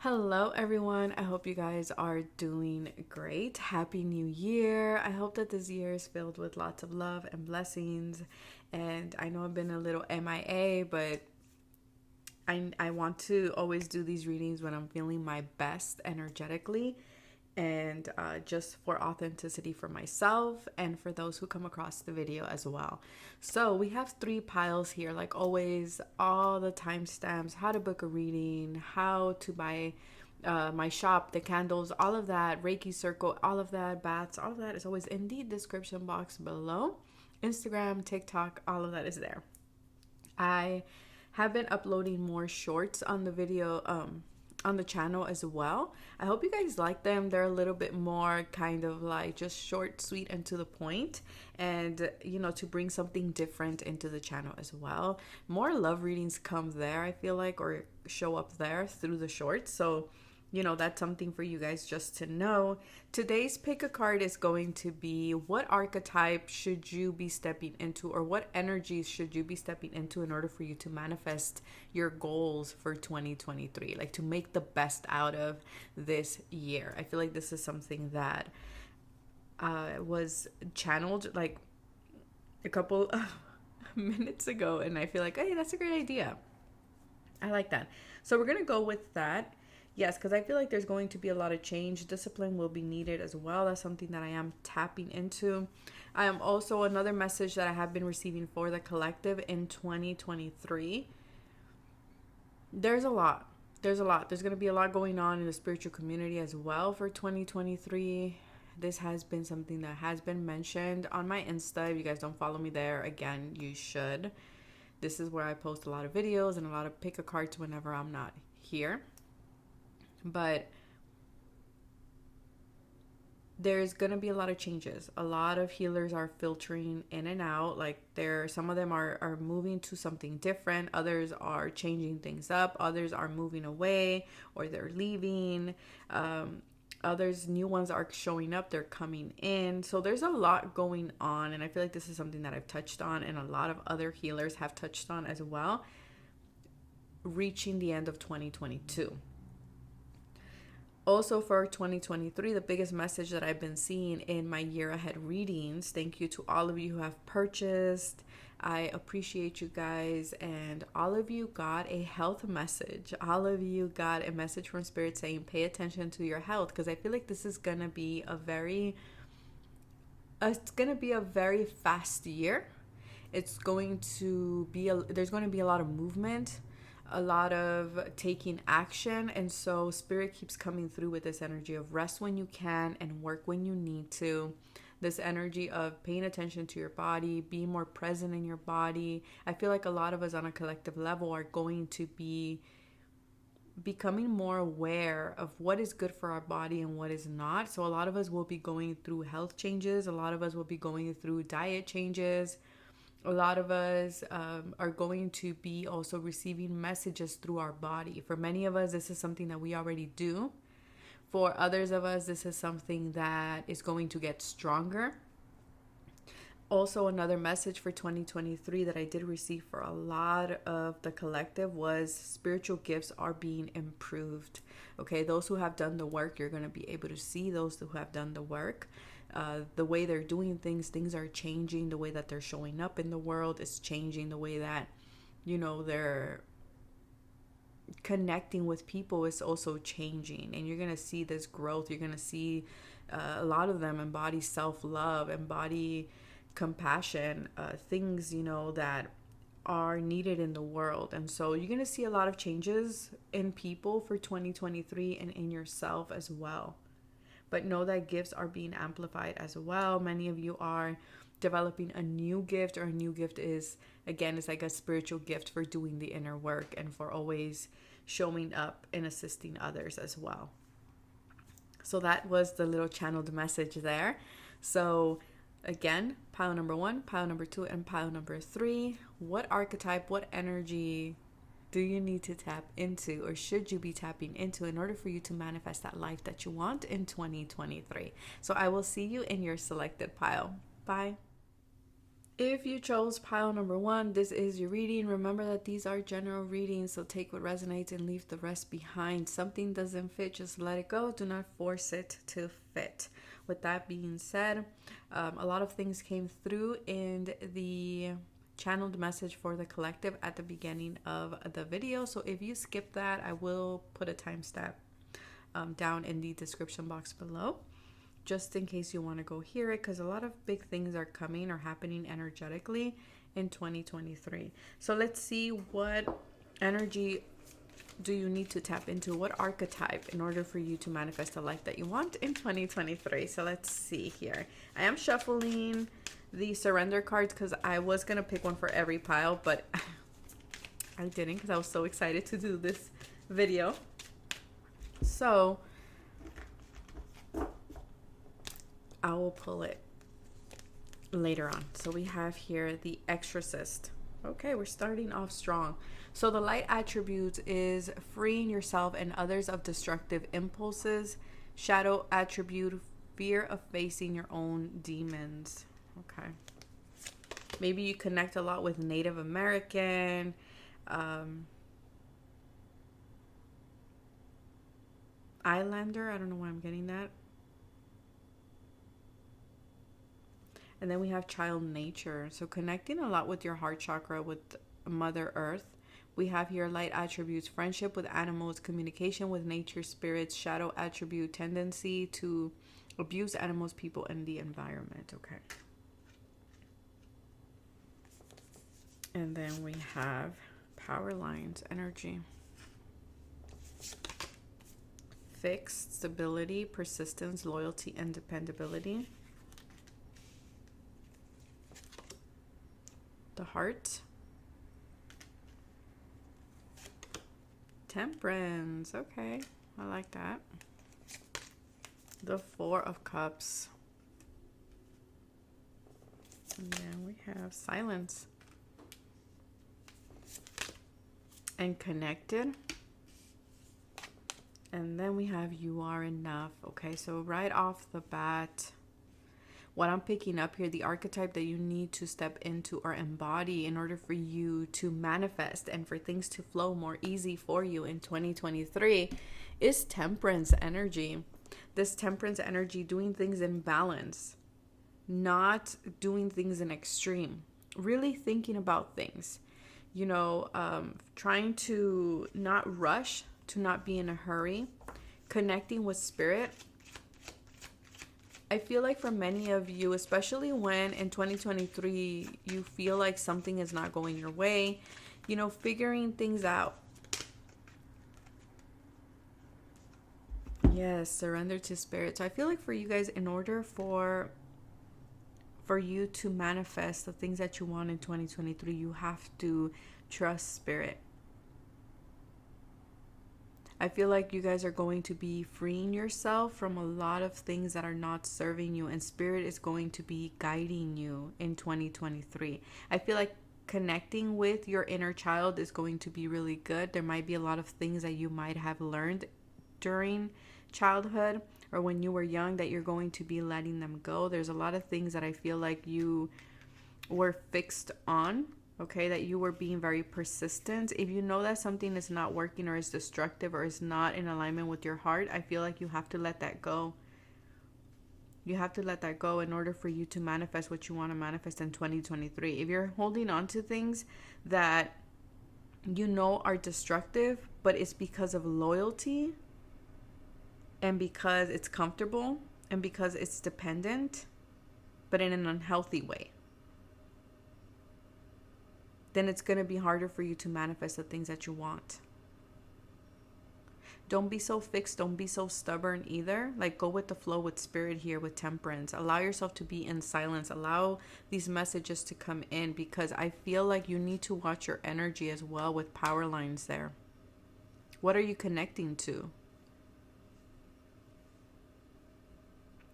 Hello, everyone. I hope you guys are doing great. Happy New Year. I hope that this year is filled with lots of love and blessings. And I know I've been a little MIA, but I want to always do these readings when I'm feeling my best energetically and just for authenticity for myself and for those who come across the video as well. So we have three piles here, like always, all the timestamps, how to book a reading, how to buy my shop, the candles, all of that, Reiki circle, all of that, baths, all of that is always in the description box below. Instagram, TikTok, all of that is there. I have been uploading more shorts on the video on the channel as well. I hope you guys like them. They're a little bit more kind of like just short, sweet, and to the point, and to bring something different into the channel as well. More love readings come there, I feel like, or show up there through the shorts. So that's something for you guys just to know. Today's pick a card is going to be what archetype should you be stepping into, or what energies should you be stepping into in order for you to manifest your goals for 2023, like to make the best out of this year. I feel like this is something that was channeled like a couple of minutes ago, and I feel like, hey, that's a great idea. I like that. So we're going to go with that. Yes, because I feel like there's going to be a lot of change. Discipline will be needed as well. That's something that I am tapping into. I am also another message that I have been receiving for the collective in 2023. There's a lot. There's going to be a lot going on in the spiritual community as well for 2023. This has been something that has been mentioned on my Insta. If you guys don't follow me there, again, you should. This is where I post a lot of videos and a lot of pick a cards whenever I'm not here. But there's going to be a lot of changes. A lot of healers are filtering in and out. Like some of them are moving to something different. Others are changing things up. Others are moving away or they're leaving. Others, new ones are showing up. They're coming in. So there's a lot going on. And I feel like this is something that I've touched on and a lot of other healers have touched on as well. Reaching the end of 2022. Also for 2023, the biggest message that I've been seeing in my year ahead readings, thank you to all of you who have purchased. I appreciate you guys, and all of you got a health message. All of you got a message from Spirit saying pay attention to your health, because I feel like this is going to be a very fast year. It's going to be there's going to be a lot of movement, a lot of taking action. And so Spirit keeps coming through with this energy of rest when you can and work when you need to. This energy of paying attention to your body, being more present in your body. I feel like a lot of us on a collective level are going to be becoming more aware of what is good for our body and what is not. So a lot of us will be going through health changes. A lot of us will be going through diet changes. A lot of us are going to be also receiving messages through our body. For many of us, this is something that we already do. For others of us, this is something that is going to get stronger. Also, another message for 2023 that I did receive for a lot of the collective was spiritual gifts are being improved. Okay, those who have done the work, you're going to be able to see those who have done the work. The way they're doing things are changing. The way that they're showing up in the world is changing. The way that, they're connecting with people is also changing. And you're going to see this growth. You're going to see a lot of them embody self-love, embody compassion, things, that are needed in the world. And so you're going to see a lot of changes in people for 2023 and in yourself as well. But know that gifts are being amplified as well. Many of you are developing a new gift, or a new gift is, again, it's like a spiritual gift for doing the inner work and for always showing up and assisting others as well. So that was the little channeled message there. So again, pile number 1, pile number 2, and pile number 3. What archetype, what energy do you need to tap into, or should you be tapping into, in order for you to manifest that life that you want in 2023? So I will see you in your selected pile. Bye. If you chose pile number 1, this is your reading. Remember that these are general readings, so take what resonates and leave the rest behind. Something doesn't fit, just let it go. Do not force it to fit. With that being said, a lot of things came through in the channeled message for the collective at the beginning of the video. So if you skip that, I will put a timestamp down in the description box below, just in case you want to go hear it, because a lot of big things are coming or happening energetically in 2023. So let's see, what energy do you need to tap into? What archetype in order for you to manifest the life that you want in 2023? So let's see here. I am shuffling the surrender cards because I was going to pick one for every pile, but I didn't because I was so excited to do this video. So I will pull it later on. So we have here the Exorcist. Okay, we're starting off strong. So the light attributes is freeing yourself and others of destructive impulses. Shadow attribute, fear of facing your own demons. Okay. Maybe you connect a lot with Native American, Islander. I don't know why I'm getting that. And then we have child nature. So connecting a lot with your heart chakra, with Mother Earth. We have here light attributes, friendship with animals, communication with nature, spirits. Shadow attribute, tendency to abuse animals, people, and the environment. Okay. And then we have power lines, energy. Fixed, stability, persistence, loyalty, and dependability. The heart. Temperance. Okay, I like that. The Four of Cups. And then we have silence. And connected. And then we have you are enough. Okay, so right off the bat, what I'm picking up here, the archetype that you need to step into or embody in order for you to manifest and for things to flow more easy for you in 2023 is temperance energy. This temperance energy, doing things in balance, not doing things in extreme, really thinking about things, you know, trying to not rush, to not be in a hurry, connecting with spirit. I feel like for many of you, especially when in 2023 you feel like something is not going your way, you know, figuring things out. Yes, surrender to spirit. So I feel like for you guys, in order for you to manifest the things that you want in 2023, you have to trust spirit. I feel like you guys are going to be freeing yourself from a lot of things that are not serving you, and spirit is going to be guiding you in 2023. I feel like connecting with your inner child is going to be really good. There might be a lot of things that you might have learned during childhood or when you were young that you're going to be letting them go. There's a lot of things that I feel like you were fixed on. Okay, that you were being very persistent. If you know that something is not working or is destructive or is not in alignment with your heart, I feel like you have to let that go. You have to let that go in order for you to manifest what you want to manifest in 2023. If you're holding on to things that you know are destructive, but it's because of loyalty and because it's comfortable and because it's dependent, but in an unhealthy way, then it's going to be harder for you to manifest the things that you want. Don't be so fixed. Don't be so stubborn either. Like, go with the flow with spirit here with temperance. Allow yourself to be in silence. Allow these messages to come in, because I feel like you need to watch your energy as well with power lines there. What are you connecting to?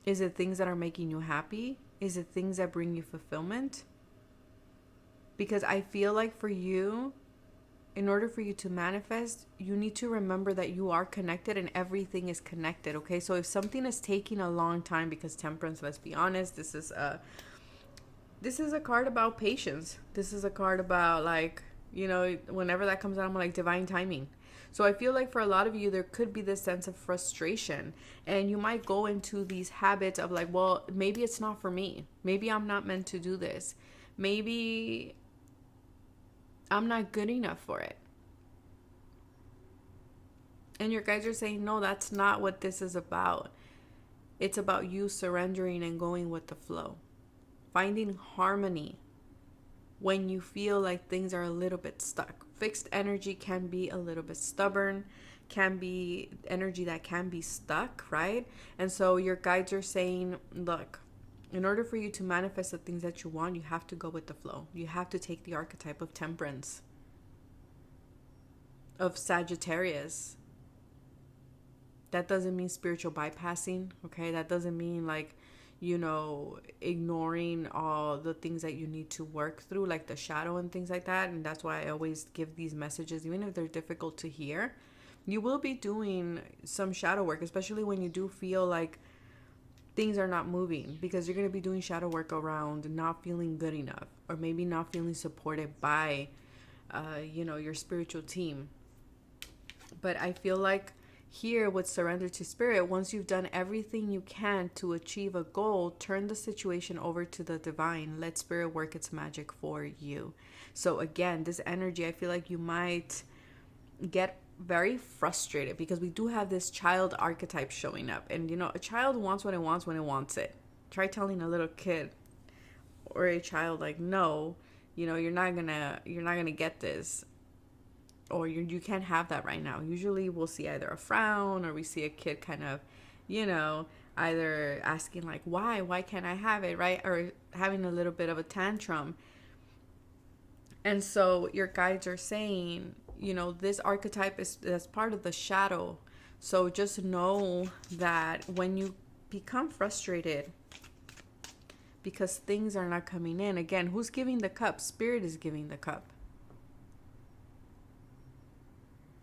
Is it things that are making you happy? Is it things that bring you fulfillment? Because I feel like for you, in order for you to manifest, you need to remember that you are connected and everything is connected, okay? So if something is taking a long time, because temperance, let's be honest, this is This is a card about patience. This is a card about, like, whenever that comes out, I'm like, divine timing. So I feel like for a lot of you, there could be this sense of frustration, and you might go into these habits of like, well, maybe it's not for me. Maybe I'm not meant to do this. Maybe I'm not good enough for it. And your guides are saying, no, that's not what this is about. It's about you surrendering and going with the flow, finding harmony when you feel like things are a little bit stuck. Fixed energy can be a little bit stubborn, can be energy that can be stuck, right? And so your guides are saying, look, in order for you to manifest the things that you want, you have to go with the flow. You have to take the archetype of temperance, of Sagittarius. That doesn't mean spiritual bypassing, okay? That doesn't mean like, ignoring all the things that you need to work through, like the shadow and things like that. And that's why I always give these messages, even if they're difficult to hear. You will be doing some shadow work, especially when you do feel like things are not moving, because you're going to be doing shadow work around not feeling good enough, or maybe not feeling supported by, your spiritual team. But I feel like here with surrender to spirit, once you've done everything you can to achieve a goal, turn the situation over to the divine. Let spirit work its magic for you. So again, this energy, I feel like you might get very frustrated because we do have this child archetype showing up. And a child wants what it wants when it wants it. Try telling a little kid or a child like, no, you're not gonna get this, or you can't have that right now. Usually we'll see either a frown, or we see a kid kind of, either asking like, why can't I have it, right? Or having a little bit of a tantrum. And so your guides are saying, this archetype that's part of the shadow. So just know that when you become frustrated because things are not coming in, again, who's giving the cup? Spirit is giving the cup.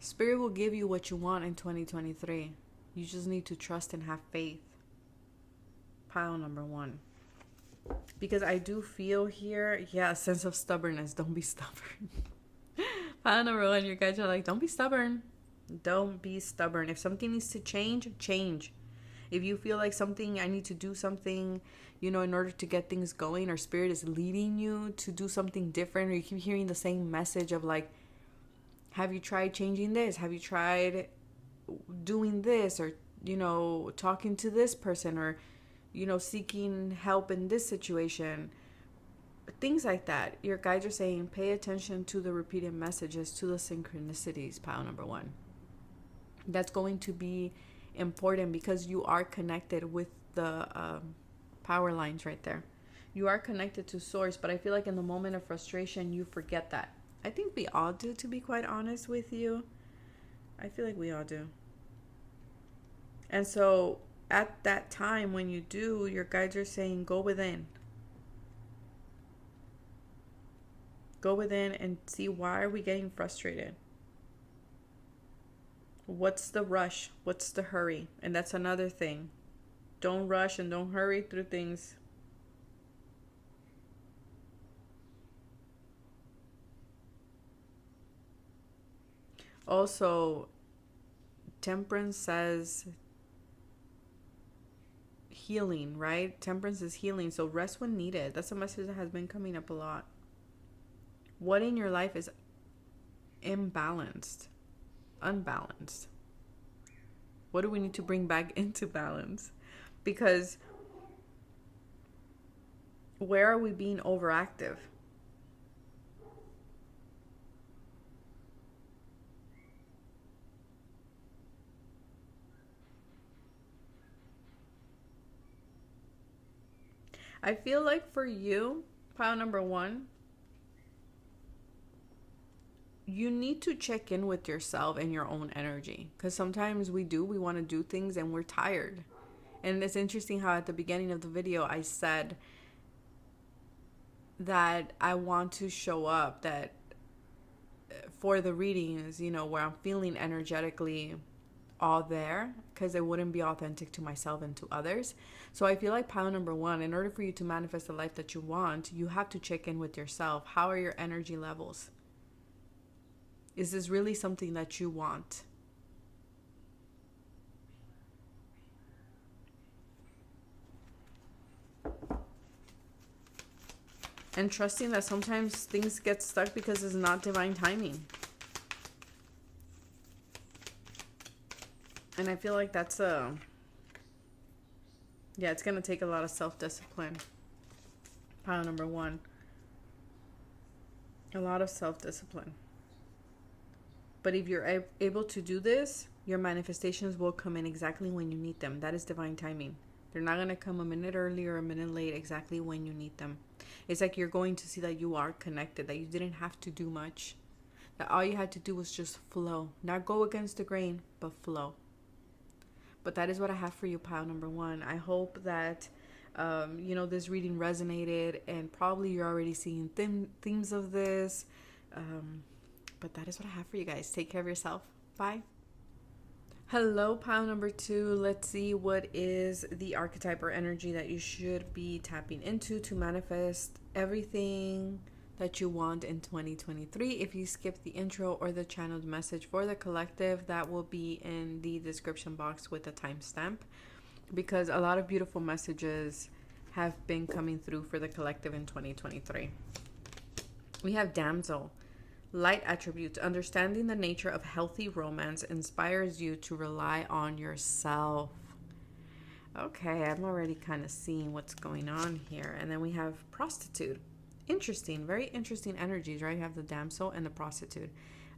Spirit will give you what you want in 2023. You just need to trust and have faith. Pile number 1. Because I do feel here, a sense of stubbornness. Don't be stubborn. Pile number 1, your guys are like, don't be stubborn. Don't be stubborn. If something needs to change, change. If you feel like I need to do something, in order to get things going, or spirit is leading you to do something different, or you keep hearing the same message of like, have you tried changing this? Have you tried doing this? Or, talking to this person, or, seeking help in this situation? Things like that. Your guides are saying, pay attention to the repeated messages, to the synchronicities, pile number 1. That's going to be important because you are connected with the power lines right there. You are connected to source, but I feel like in the moment of frustration, you forget that. I think we all do, to be quite honest with you. I feel like we all do. And so at that time when you do, your guides are saying, go within. Go within and see, why are we getting frustrated? What's the rush? What's the hurry? And that's another thing. Don't rush and don't hurry through things. Also, temperance says healing, right? Temperance is healing. So rest when needed. That's a message that has been coming up a lot. What in your life is imbalanced, unbalanced? What do we need to bring back into balance? Because where are we being overactive? I feel like for you, pile number 1, you need to check in with yourself and your own energy. Because sometimes we want to do things and we're tired. And it's interesting how at the beginning of the video, I said that I want to show up, that for the readings, where I'm feeling energetically all there, because it wouldn't be authentic to myself and to others. So I feel like pile number one, in order for you to manifest the life that you want, you have to check in with yourself. How are your energy levels? Is this really something that you want? And trusting that sometimes things get stuck because it's not divine timing. And I feel like that's it's going to take a lot of self-discipline. Pile number one. A lot of self-discipline. But if you're able to do this, your manifestations will come in exactly when you need them. That is divine timing. They're not going to come a minute early or a minute late, exactly when you need them. It's like you're going to see that you are connected, that you didn't have to do much. That all you had to do was just flow. Not go against the grain, but flow. But that is what I have for you, pile number one. I hope that, this reading resonated, and probably you're already seeing themes of this. But that is what I have for you guys. Take care of yourself. Bye. Hello, pile number two. Let's see what is the archetype or energy that you should be tapping into to manifest everything that you want in 2023. If you skip the intro or the channeled message for the collective, that will be in the description box with a timestamp, because a lot of beautiful messages have been coming through for the collective in 2023. We have Damsel. Light attributes. Understanding the nature of healthy romance inspires you to rely on yourself. Okay, I'm already kind of seeing what's going on here. And then we have prostitute. Interesting, very interesting energies, right? You have the damsel and the prostitute.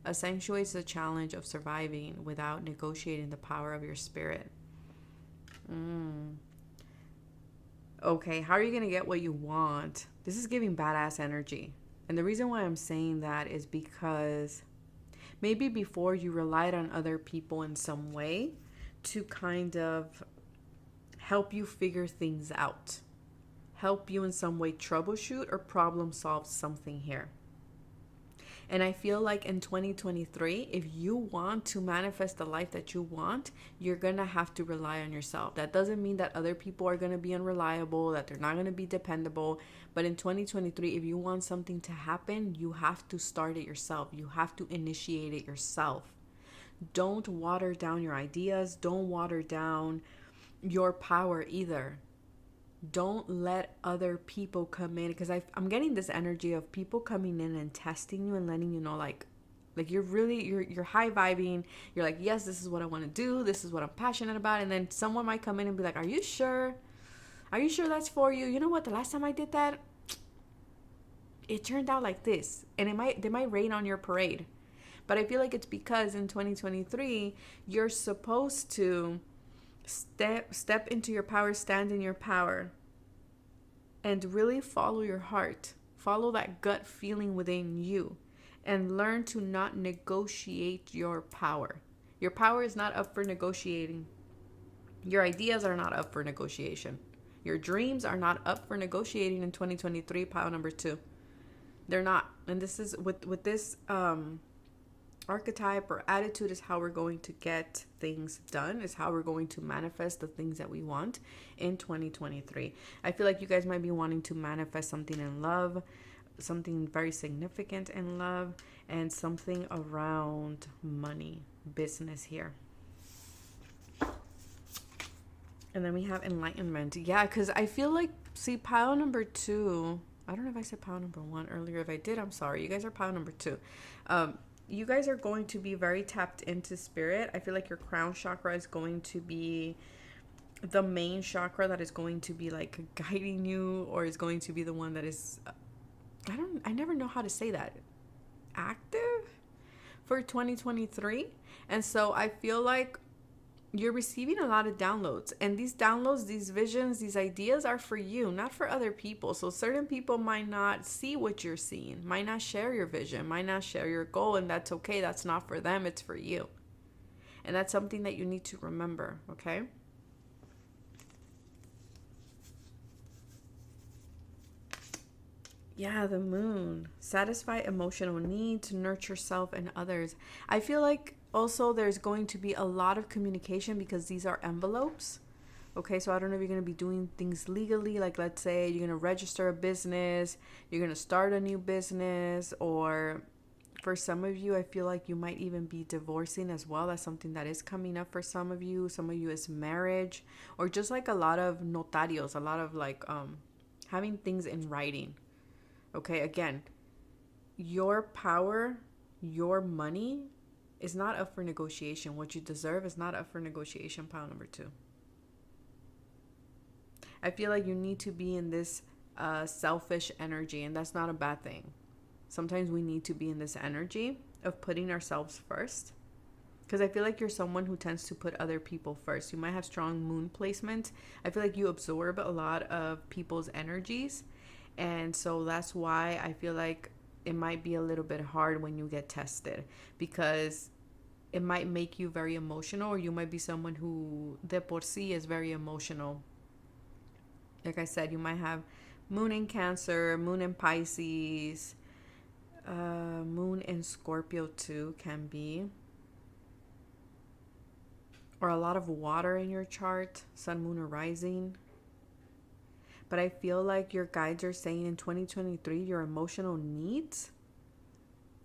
Accentuates the challenge of surviving without negotiating the power of your spirit. Okay, how are you going to get what you want? This is giving badass energy. And the reason why I'm saying that is because maybe before you relied on other people in some way to kind of help you figure things out, help you in some way troubleshoot or problem solve something here. And I feel like in 2023, if you want to manifest the life that you want, you're going to have to rely on yourself. That doesn't mean that other people are going to be unreliable, that they're not going to be dependable. But in 2023, if you want something to happen, you have to start it yourself. You have to initiate it yourself. Don't water down your ideas. Don't water down your power either. Don't let other people come in, because I'm getting this energy of people coming in and testing you and letting you know, like you're high vibing. You're like, yes, this is what I want to do. This is what I'm passionate about. And then someone might come in and be like, are you sure? Are you sure that's for you? You know what? The last time I did that, it turned out like this. And they might rain on your parade. But I feel like it's because in 2023, you're supposed to step into your power, stand in your power, and really follow your heart. Follow that gut feeling within you, and learn to not negotiate your power. Your power is not up for negotiating. Your ideas are not up for negotiation. Your dreams are not up for negotiating in 2023, pile number two. They're not. And this is with this archetype or attitude is how we're going to get things done, is how we're going to manifest the things that we want in 2023. I feel like you guys might be wanting to manifest something in love, something very significant in love, and something around money, business here. And then we have enlightenment. Yeah, because I feel like, see, pile number two, I don't know if I said pile number one earlier. If I did, I'm sorry. You guys are pile number two. You guys are going to be very tapped into spirit. I feel like your crown chakra is going to be the main chakra that is going to be like guiding you, or is going to be the one that is, I never know how to say that, active for 2023. And so I feel like you're receiving a lot of downloads, and these downloads, these visions, these ideas are for you, not for other people. So certain people might not see what you're seeing, might not share your vision, might not share your goal, and that's okay. That's not for them, it's for you. And that's something that you need to remember, okay? Yeah, the moon. Satisfy emotional needs, nurture self and others. I feel like Also, there's going to be a lot of communication because these are envelopes. Okay, so I don't know if you're going to be doing things legally. Like, let's say you're going to register a business, you're going to start a new business, or for some of you, I feel like you might even be divorcing as well. That's something that is coming up for some of you. Some of you is marriage, or just like a lot of notarios, a lot of like having things in writing. Okay, again, your power, your money is not up for negotiation. What you deserve is not up for negotiation, pile number 2. I feel like you need to be in this selfish energy, and that's not a bad thing. Sometimes we need to be in this energy of putting ourselves first, because I feel like you're someone who tends to put other people first. You might have strong moon placement. I feel like you absorb a lot of people's energies, and so that's why I feel like it might be a little bit hard when you get tested, because it might make you very emotional, or you might be someone who de por sí is very emotional. Like I said, you might have moon in Cancer, moon in Pisces, moon in Scorpio too can be. Or a lot of water in your chart, sun, moon, or rising. But I feel like your guides are saying in 2023, your emotional needs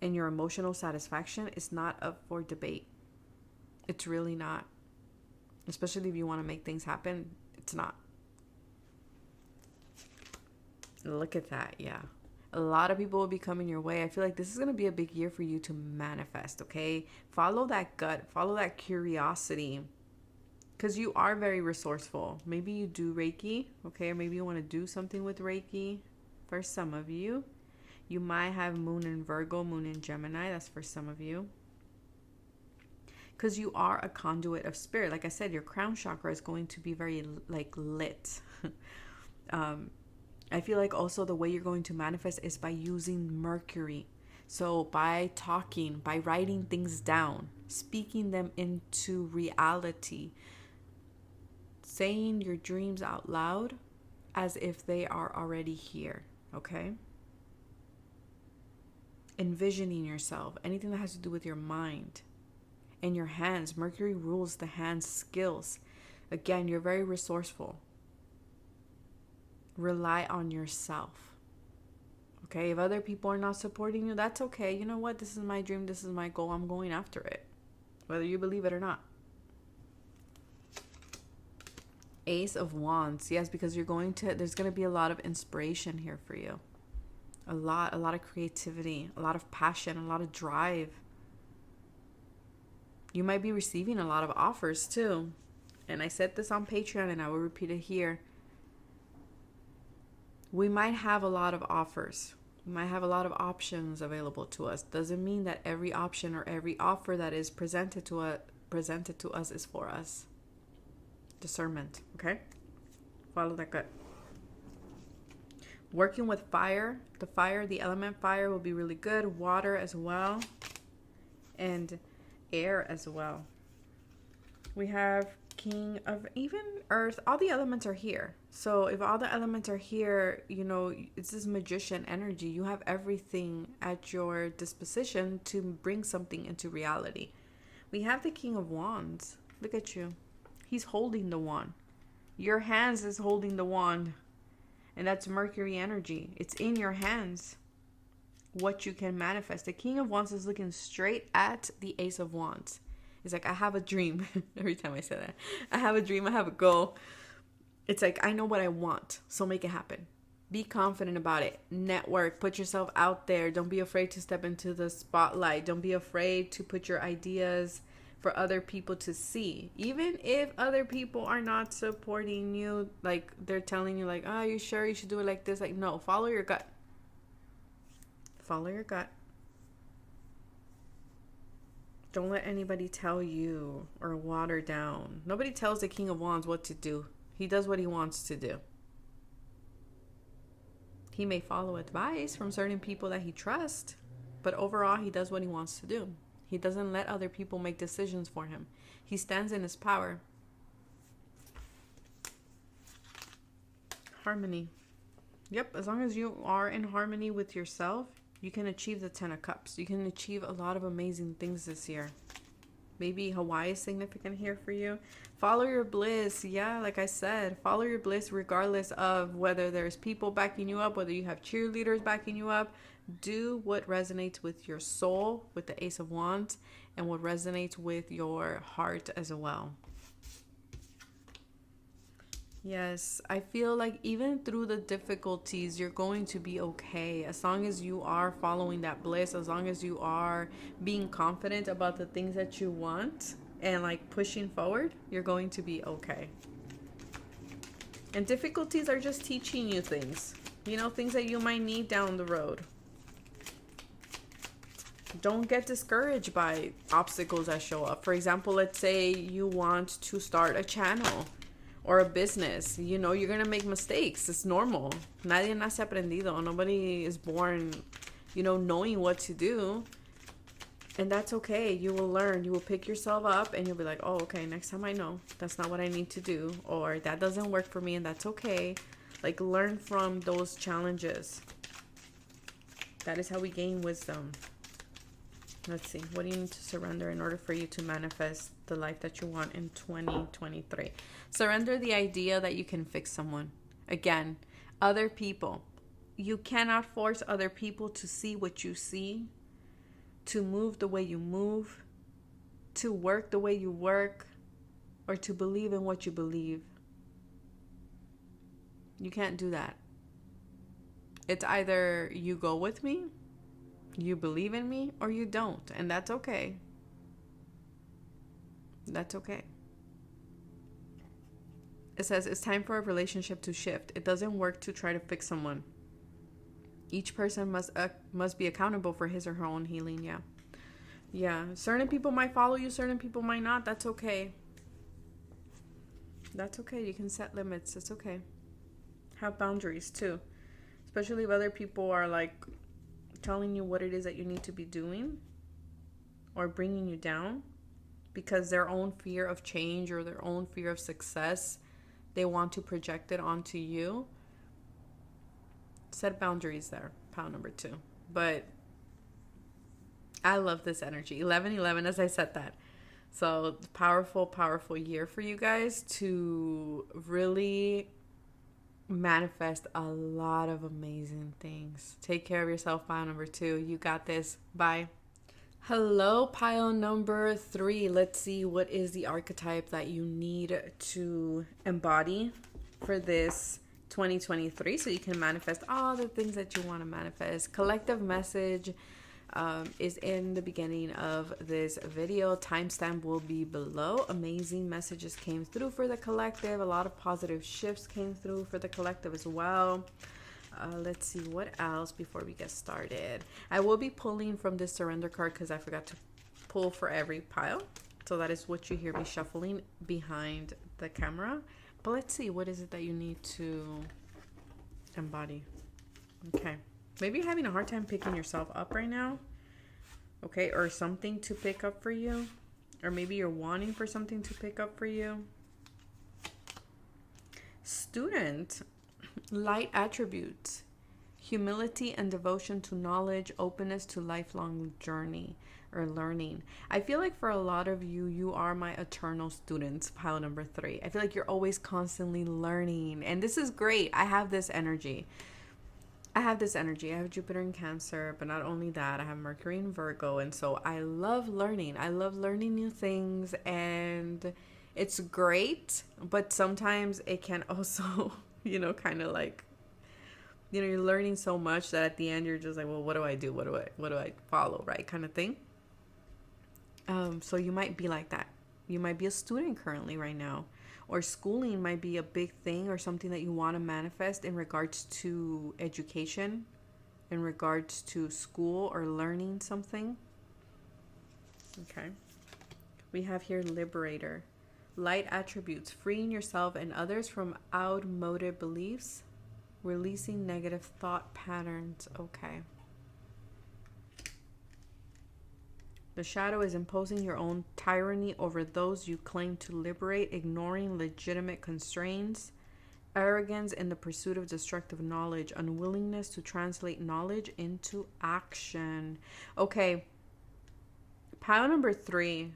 and your emotional satisfaction is not up for debate. It's really not. Especially if you want to make things happen, it's not. Look at that, yeah. A lot of people will be coming your way. I feel like this is going to be a big year for you to manifest, okay? Follow that gut. Follow that curiosity. Because you are very resourceful. Maybe you do Reiki, okay? Or maybe you want to do something with Reiki. For some of you. You might have moon in Virgo, moon in Gemini. That's for some of you. Because you are a conduit of spirit. Like I said, your crown chakra is going to be very, like, lit. I feel like also the way you're going to manifest is by using Mercury. So by talking, by writing things down, speaking them into reality, saying your dreams out loud as if they are already here, okay? Envisioning yourself, anything that has to do with your mind and your hands. Mercury rules the hands skills. Again, you're very resourceful. Rely on yourself. Okay, if other people are not supporting you, that's okay. You know what? This is my dream. This is my goal. I'm going after it, whether you believe it or not. Ace of Wands. Yes, because there's going to be a lot of inspiration here for you. A lot of creativity, a lot of passion, a lot of drive. You might be receiving a lot of offers too. And I said this on Patreon and I will repeat it here. We might have a lot of offers. We might have a lot of options available to us. Doesn't mean that every option or every offer that is presented to us is for us. Discernment, okay? Follow that gut. Working with fire, the element fire will be really good. Water as well. And air as well. We have King of even Earth. All the elements are here. So if all the elements are here, you know, it's this magician energy. You have everything at your disposition to bring something into reality. We have the King of Wands. Look at you. He's holding the wand. Your hands is holding the wand. And that's Mercury energy. It's in your hands what you can manifest. The King of Wands is looking straight at the Ace of Wands. It's like, I have a dream. Every time I say that. I have a dream. I have a goal. It's like, I know what I want. So make it happen. Be confident about it. Network. Put yourself out there. Don't be afraid to step into the spotlight. Don't be afraid to put your ideas for other people to see. Even if other people are not supporting you, like they're telling you like, oh, you sure you should do it like this? Like, no, follow your gut. Follow your gut. Don't let anybody tell you or water down. Nobody tells the King of Wands what to do. He does what he wants to do. He may follow advice from certain people that he trusts, but overall, he does what he wants to do. He doesn't let other people make decisions for him. He stands in his power. Harmony. Yep, as long as you are in harmony with yourself, you can achieve the 10 of Cups. You can achieve a lot of amazing things this year. Maybe Hawaii is significant here for you. Follow your bliss. Yeah, like I said, follow your bliss regardless of whether there's people backing you up, whether you have cheerleaders backing you up. Do what resonates with your soul, with the Ace of Wands, and what resonates with your heart as well. Yes, I feel like even through the difficulties, you're going to be okay. As long as you are following that bliss, as long as you are being confident about the things that you want and like pushing forward, you're going to be okay. And difficulties are just teaching you things, you know, things that you might need down the road. Don't get discouraged by obstacles that show up. For example, let's say you want to start a channel or a business. You know, you're gonna make mistakes. It's normal. Nadie nace aprendido. Nobody is born, you know, knowing what to do. And that's okay. You will learn. You will pick yourself up and you'll be like, oh, okay, next time I know that's not what I need to do, or that doesn't work for me, and that's okay. Like, learn from those challenges. That is how we gain wisdom. Let's see. What do you need to surrender in order for you to manifest the life that you want in 2023? Surrender the idea that you can fix someone. Again, other people. You cannot force other people to see what you see, to move the way you move, to work the way you work, or to believe in what you believe. You can't do that. It's either you go with me, you believe in me, or you don't. And that's okay. That's okay. It says it's time for a relationship to shift. It doesn't work to try to fix someone. Each person must be accountable for his or her own healing. Yeah. Certain people might follow you. Certain people might not. That's okay. That's okay. You can set limits. It's okay. Have boundaries too. Especially if other people are like telling you what it is that you need to be doing or bringing you down because their own fear of change or their own fear of success, they want to project it onto you. Set boundaries there, pile number 2. But I love this energy. 11/11, as I said that. So powerful, powerful year for you guys to really manifest a lot of amazing things. Take care of yourself, pile number 2. You got this. Bye. Hello, pile number 3. Let's see what is the archetype that you need to embody for this 2023 so you can manifest all the things that you want to manifest. Collective message is in the beginning of this video. Timestamp will be below. Amazing messages came through for the collective. A lot of positive shifts came through for the collective as well. Let's see what else before we get started. I will be pulling from this surrender card because I forgot to pull for every pile. So that is what you hear me shuffling behind the camera. But let's see, what is it that you need to embody? Okay. Maybe you're having a hard time picking yourself up right now. Okay, or something to pick up for you. Or maybe you're wanting for something to pick up for you. Student, light attributes, humility and devotion to knowledge, openness to lifelong journey or learning. I feel like for a lot of you, you are my eternal students, pile number 3. I feel like you're always constantly learning. And this is great. I have this energy. I have Jupiter in Cancer, but not only that, I have Mercury in Virgo. And so I love learning. I love learning new things, and it's great. But sometimes it can also, you know, kind of like, you know, you're learning so much that at the end you're just like, well, what do I do? What do I follow? Right. Kind of thing. So you might be like that. You might be a student currently right now, or schooling might be a big thing or something that you want to manifest in regards to education, in regards to school or learning something. Okay. We have here Liberator. Light attributes, freeing yourself and others from outmoded beliefs, releasing negative thought patterns. Okay. The shadow is imposing your own tyranny over those you claim to liberate, ignoring legitimate constraints, arrogance in the pursuit of destructive knowledge, unwillingness to translate knowledge into action. Okay. Pile number 3.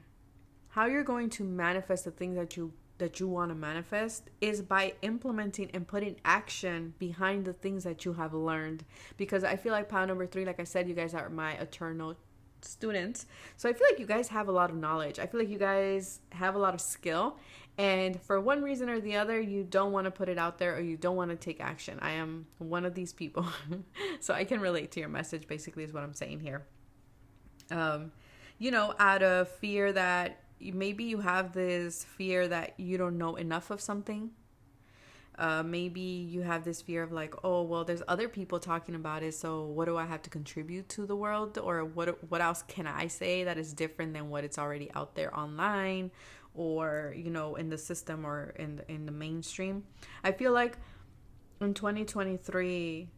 how you're going to manifest the things that you want to manifest is by implementing and putting action behind the things that you have learned. Because I feel like pile number 3, like I said, you guys are my eternal students. So I feel like you guys have a lot of knowledge. I feel like you guys have a lot of skill. And for one reason or the other, you don't want to put it out there, or you don't want to take action. I am one of these people. So I can relate to your message, basically, is what I'm saying here. Out of fear that maybe you have this fear that you don't know enough of something. Maybe you have this fear of like, oh, well, there's other people talking about it, so what do I have to contribute to the world? Or what else can I say that is different than what it's already out there online, or, in the system, or in the mainstream? I feel like in 2023,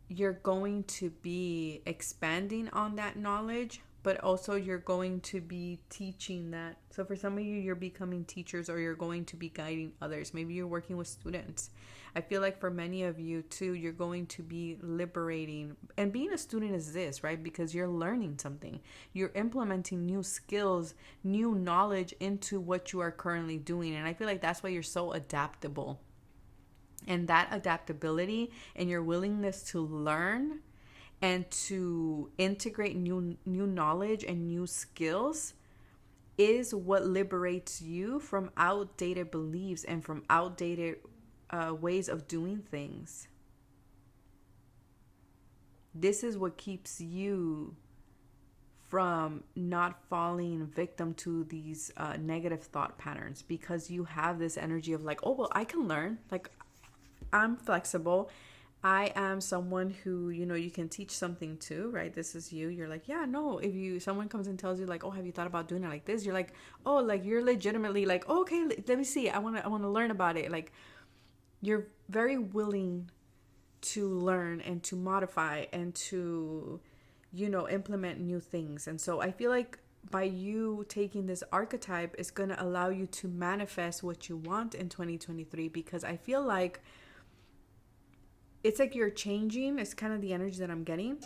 you're going to be expanding on that knowledge, but also you're going to be teaching that. So for some of you, you're becoming teachers, or you're going to be guiding others. Maybe you're working with students. I feel like for many of you too, you're going to be liberating. And being a student is this, right? Because you're learning something. You're implementing new skills, new knowledge into what you are currently doing. And I feel like that's why you're so adaptable. And that adaptability and your willingness to learn and to integrate new knowledge and new skills is what liberates you from outdated beliefs and from outdated ways of doing things. This is what keeps you from not falling victim to these negative thought patterns, because you have this energy of like, oh, well, I can learn. Like, I'm flexible. I am someone who, you can teach something to, right? This is you. You're like, yeah, no. If someone comes and tells you like, oh, have you thought about doing it like this? You're like, oh, like you're legitimately like, oh, okay, let me see. I want to learn about it. Like, you're very willing to learn and to modify and to, implement new things. And so I feel like by you taking this archetype, it's going to allow you to manifest what you want in 2023, because I feel like it's like you're changing. It's kind of the energy that I'm getting.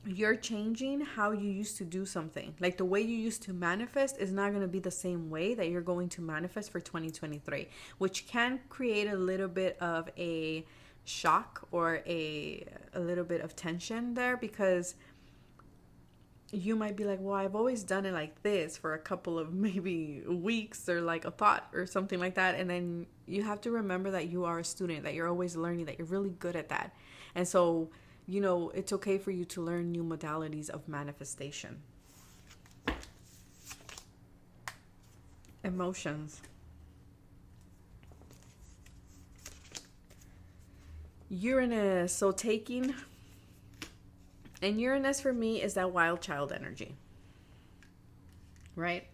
You're changing how you used to do something. Like the way you used to manifest is not going to be the same way that you're going to manifest for 2023, which can create a little bit of a shock or a little bit of tension there, because you might be like, well, I've always done it like this for a couple of maybe weeks, or like a thought or something like that. And then you have to remember that you are a student, that you're always learning, that you're really good at that. And so, it's okay for you to learn new modalities of manifestation. Emotions. Uranus. So taking... And Uranus for me is that wild child energy, right?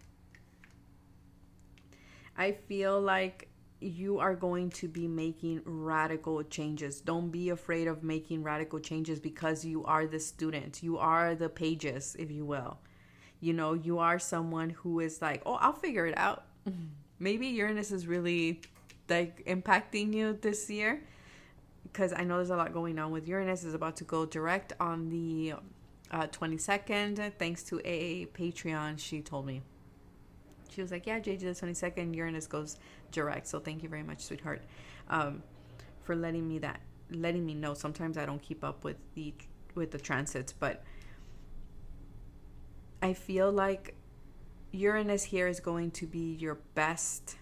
I feel like you are going to be making radical changes. Don't be afraid of making radical changes, because you are the student. You are the pages, if you will. You are someone who is like, oh, I'll figure it out. Maybe Uranus is really like impacting you this year, because I know there's a lot going on with Uranus. Is about to go direct on the 22nd. Thanks to a Patreon, she told me. She was like, yeah, JJ, the 22nd, Uranus goes direct. So thank you very much, sweetheart, for letting me know. Sometimes I don't keep up with the transits, but I feel like Uranus here is going to be your best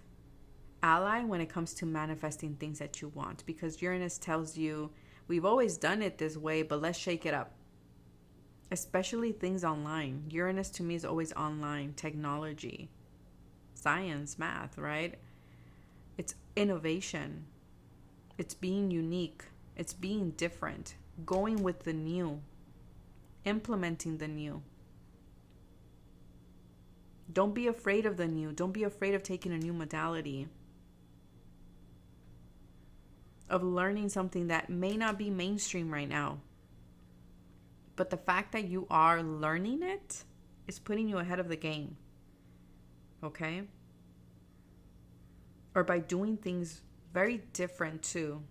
ally when it comes to manifesting things that you want, because Uranus tells you, we've always done it this way, but let's shake it up. Especially things online. Uranus to me is always online, technology, science, math, right? It's innovation. It's being unique. It's being different. Going with the new. Implementing the new. Don't be afraid of the new. Don't be afraid of taking a new modality. Of learning something that may not be mainstream right now. But the fact that you are learning it is putting you ahead of the game. Okay? Or by doing things very different too.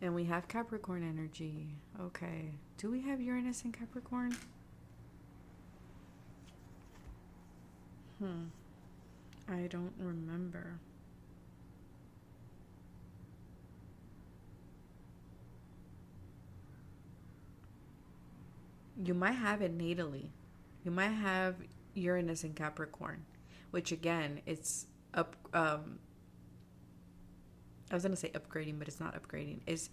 And we have Capricorn energy. Okay. Do we have Uranus in Capricorn? I don't remember. You might have it natally. You might have Uranus in Capricorn, which again, it's up. I was gonna say upgrading, but it's not upgrading. It's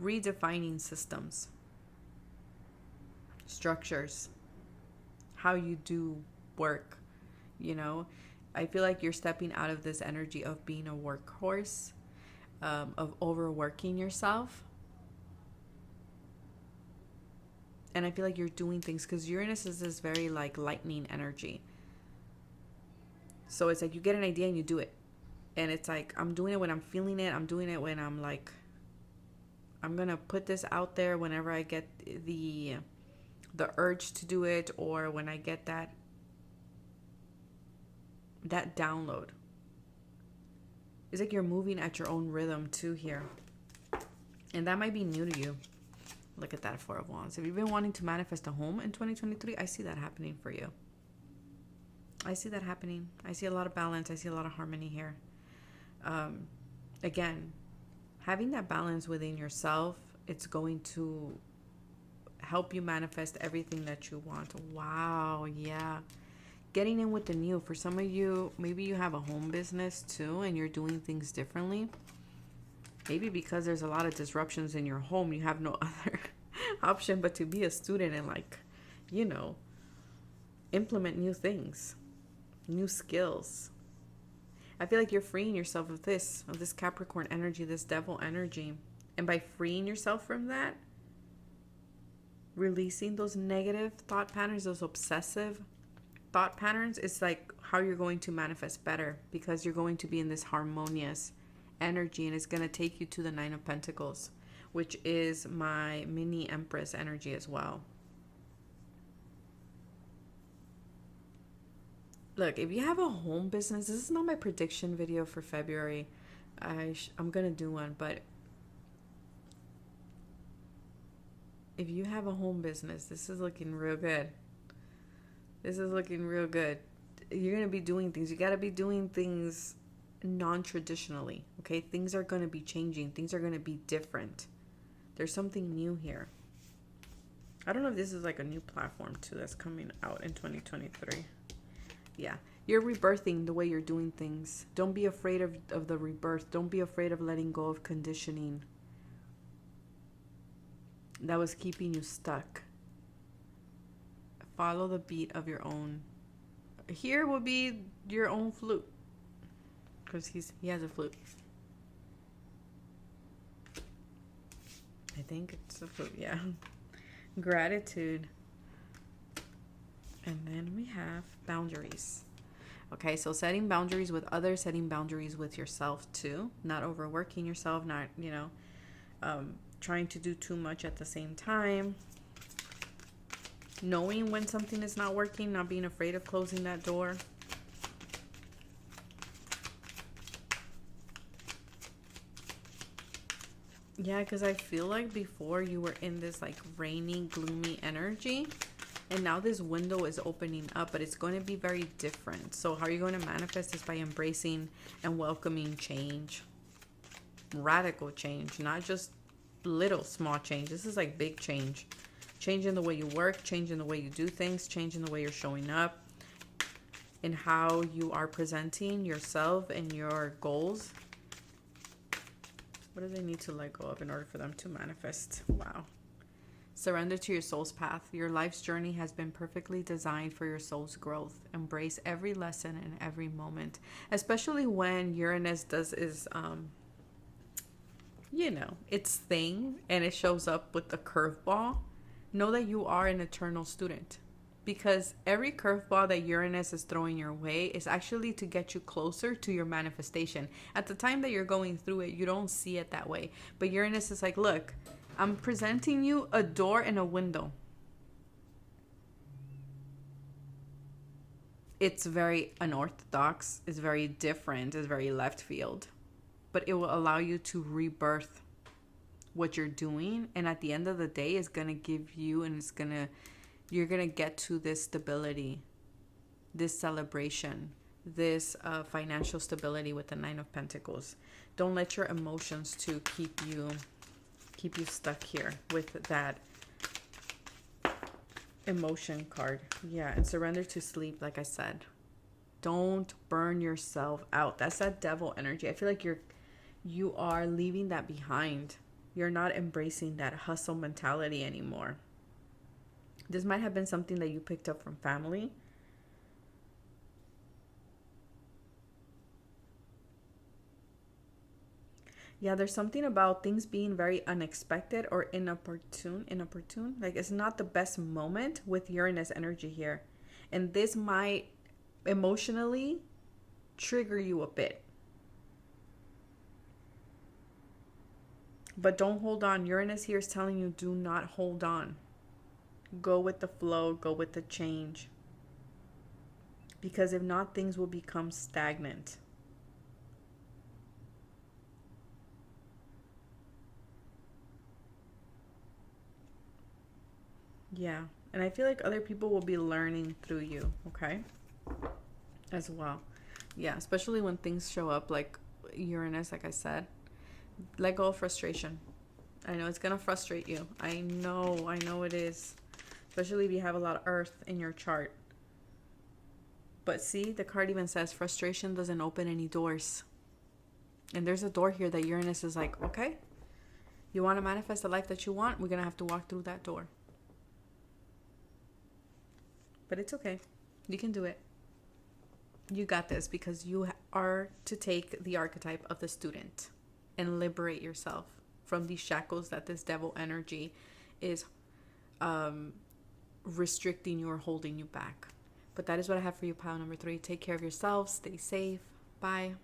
redefining systems, structures, how you do work. You know, I feel like you're stepping out of this energy of being a workhorse, of overworking yourself. And I feel like you're doing things because Uranus is this very like lightning energy. So it's like you get an idea and you do it. And it's like, I'm doing it when I'm feeling it. I'm doing it when I'm like, I'm going to put this out there whenever I get the urge to do it, or when I get that download. It's like you're moving at your own rhythm too here. And that might be new to you. Look at that Four of Wands. If you've been wanting to manifest a home in 2023, I see that happening for you. I see that happening. I see a lot of balance. I see a lot of harmony here. Again, having that balance within yourself, it's going to help you manifest everything that you want. Wow, yeah. Getting in with the new. For some of you, maybe you have a home business too and you're doing things differently. Maybe because there's a lot of disruptions in your home, you have no other option but to be a student and like, you know, implement new things, new skills. I feel like you're freeing yourself of this Capricorn energy, this devil energy. And by freeing yourself from that, releasing those negative thought patterns, those obsessive thought patterns, it's like how you're going to manifest better, because you're going to be in this harmonious energy, and it's going to take you to the Nine of Pentacles, which is my mini Empress energy as well. Look, if you have a home business, this is not my prediction video for February. I'm going to do one, but if you have a home business, this is looking real good. This is looking real good. You're going to be doing things. You got to be doing things non-traditionally, okay? Things are going to be changing. Things are going to be different. There's something new here. I don't know if this is like a new platform too that's coming out in 2023. Yeah, you're rebirthing the way you're doing things. Don't be afraid of the rebirth. Don't be afraid of letting go of conditioning that was keeping you stuck. Follow the beat of your own. Here will be your own flute, because he has a flute. I think it's a flute, yeah. Gratitude. And then we have boundaries. Okay, so setting boundaries with others, setting boundaries with yourself too. Not overworking yourself, not, trying to do too much at the same time. Knowing when something is not working, not being afraid of closing that door. Yeah, because I feel like before you were in this like rainy, gloomy energy. And now this window is opening up, but it's going to be very different. So how are you going to manifest this? By embracing and welcoming change. Radical change, not just little small change. This is like big change. Changing the way you work, changing the way you do things, changing the way you're showing up, and how you are presenting yourself and your goals. What do they need to let go of in order for them to manifest? Wow. Surrender to your soul's path. Your life's journey has been perfectly designed for your soul's growth. Embrace every lesson and every moment, especially when Uranus does its thing and it shows up with the curveball. Know that you are an eternal student, because every curveball that Uranus is throwing your way is actually to get you closer to your manifestation. At the time that you're going through it, you don't see it that way. But Uranus is like, look, I'm presenting you a door and a window. It's very unorthodox. It's very different. It's very left field. But it will allow you to rebirth what you're doing, and at the end of the day it's gonna give you, and you're gonna get to this stability, this celebration, this financial stability with the Nine of Pentacles. Don't let your emotions to keep you stuck here with that emotion card. Yeah, and surrender to sleep, like I said. Don't burn yourself out. That's that devil energy. I feel like you are leaving that behind. You're not embracing that hustle mentality anymore. This might have been something that you picked up from family. Yeah, there's something about things being very unexpected or inopportune. Like, it's not the best moment with Uranus energy here. And this might emotionally trigger you a bit. But don't hold on. Uranus here is telling you, do not hold on. Go with the flow. Go with the change. Because if not, things will become stagnant. Yeah. And I feel like other people will be learning through you, okay? As well. Yeah, especially when things show up like Uranus, like I said. Let go of frustration. I know it's going to frustrate you. I know it is. Especially if you have a lot of earth in your chart. But see, the card even says frustration doesn't open any doors. And there's a door here that Uranus is like, okay, you want to manifest the life that you want? We're going to have to walk through that door. But it's okay. You can do it. You got this, because you are to take the archetype of the student and liberate yourself from these shackles that this devil energy is restricting you or holding you back. But that is what I have for you, pile number 3. Take care of yourselves. Stay safe. Bye.